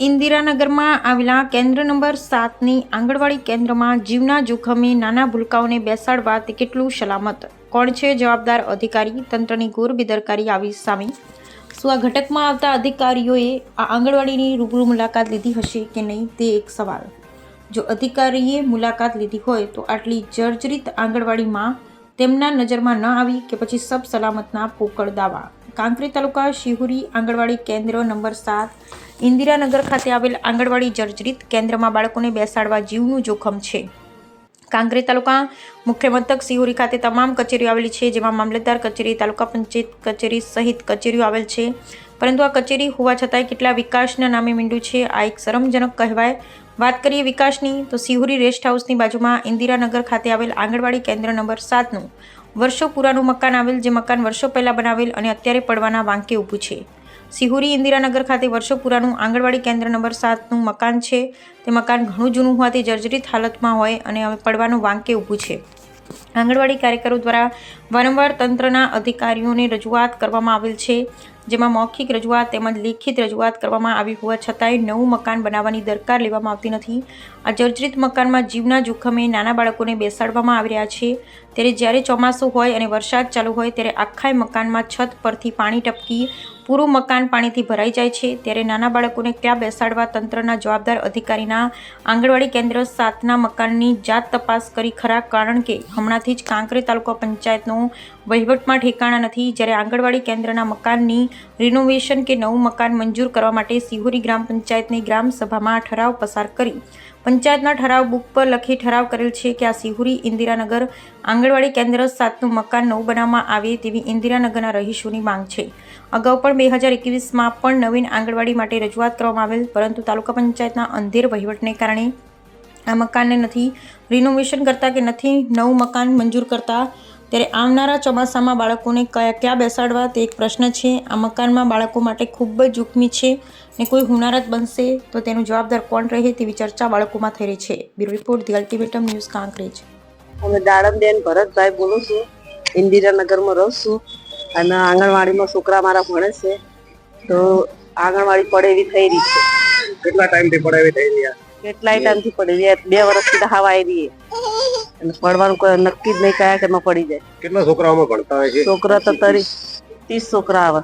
ઇન્દિરાનગરમાં આવેલા કેન્દ્ર નંબર 7ની આંગણવાડી કેન્દ્રમાં જીવના જોખમે નાના ભૂલકાઓને બેસાડવા તે કેટલું સલામત? કોણ છે જવાબદાર અધિકારી? તંત્રની ઘોર બેદરકારી આવી સામે. શું આ ઘટકમાં આવતા અધિકારીઓએ આ આંગણવાડીની રૂબરૂ મુલાકાત લીધી હશે કે નહીં તે એક સવાલ. જો અધિકારીએ મુલાકાત લીધી હોય તો આટલી જર્જરિત આંગણવાડીમાં તેમના નજરમાં ન આવી કે પછી સબ સલામતના પોકળ દાવા. કાંકરેજ તાલુકા શિહોરી આંગણવાડી કેન્દ્ર નંબર 7 ઇન્દિરાનગર ખાતે આવેલ આંગણવાડી જર્જરિત કેન્દ્રમાં બાળકોને બેસાડવા જીવનું જોખમ છે. કાંકરેજ તાલુકા મુખ્ય મથક શિહોરી ખાતે તમામ કચેરીઓ આવેલી છે, જેમાં મામલતદાર કચેરી, તાલુકા પંચાયત કચેરી સહિત કચેરીઓ આવેલ છે. પરંતુ આ કચેરી હોવા છતાંય કેટલા વિકાસના નામે મીંડું છે, આ એક શરમજનક કહેવાય. વાત કરીએ વિકાસની તો શિહોરી રેસ્ટ હાઉસની બાજુમાં ઇન્દિરાનગર ખાતે આવેલ આંગણવાડી કેન્દ્ર નંબર 7નું વર્ષો પુરાનું મકાન આવેલ, જે મકાન વર્ષો પહેલાં બનાવેલ અને અત્યારે પડવાના વાંકે ઊભું છે. શિહોરી ઇન્દિરાનગર ખાતે વર્ષો પુરાનું આંગણવાડી કેન્દ્ર નંબર 7નું મકાન છે. તે મકાન ઘણું જૂનું હોવાથી જર્જરિત હાલતમાં હોય અને હવે પડવાનું વાંકે ઊભું છે. આંગણવાડી કાર્યકરો દ્વારા વારંવાર તંત્રના અધિકારીઓને રજૂઆત કરવામાં આવેલ છે, જેમાં મૌખિક રજૂઆત તેમજ લેખિત રજૂઆત કરવામાં આવી હોવા છતાંય નવું મકાન બનાવવાની દરકાર લેવામાં આવતી નથી. આ જર્જરિત મકાનમાં જીવના જોખમે નાના બાળકોને બેસાડવામાં આવી રહ્યા છે. ત્યારે જ્યારે ચોમાસું હોય અને વરસાદ ચાલુ હોય ત્યારે આખા મકાનમાં છત પરથી પાણી ટપકી પૂરું મકાન પાણીથી ભરાઈ જાય છે. ત્યારે નાના બાળકોને ક્યાં બેસાડવા તંત્રના જવાબદાર અધિકારીના આંગણવાડી કેન્દ્ર 7ના મકાનની જાત તપાસ કરી ખરા, કારણ કે હમણાંથી જ કાંકરેજ તાલુકા પંચાયતનો વહીવટમાં ઠેકાણા નથી. જ્યારે આંગણવાડી કેન્દ્રના મકાનની રિનોવેશન કે નવું મકાન મંજૂર કરવા માટે શિહોરી ગ્રામ પંચાયતની ગ્રામ સભામાં ઠરાવ પસાર કરી પંચાયતના ઠરાવ બુક પર લખી ઠરાવ કરેલ છે કે આ શિહોરી ઇન્દિરાનગર આંગણવાડી કેન્દ્ર 7નું મકાન નવું બનાવવામાં આવે તેવી ઇન્દિરાનગરના રહીશોની માંગ છે. અગાઉ પણ 2021માં પણ નવીન આંગણવાડી માટે રજૂઆત કરવામાં આવેલ, પરંતુ તાલુકા પંચાયતના અંધેર વહીવટને કારણે આ મકાનને નથી રિનોવેશન કરતા કે નથી નવું મકાન મંજૂર કરતા. ત્યારે આવનારા ચોમાસામાં બાળકોને ક્યાં બેસાડવા તે એક પ્રશ્ન છે. આ મકાનમાં બાળકો માટે ખૂબ જ જોખમી છે ને કોઈ હોનારત બનશે તો તેનું જવાબદાર કોણ રહે તેવી ચર્ચા બાળકોમાં થઈ રહી છે. Bureau report, the ultimatum news, Kankrej. અમે દાડમબેન ભરતભાઈ બોલું છું. ઇન્દિરાનગરમાં રહું છું અને આંગણવાડીમાં છોકરા મારા ભણે છે, તો આંગણવાડી પડે એવી થઈ રહી છે. કેટલા ટાઈમથી પડે એવી થઈ રહ્યા? કેટલાય ટાઈમથી પડી રહ્યા, 2 વર્ષથી તો હવા આવી રહી અને પડવાનું કોઈ નક્કી જ નહીં, કયા કે પડી જાય. કેટલા છોકરાઓમાં ભણતા હોય છે? છોકરા તો 30 છોકરા આવે.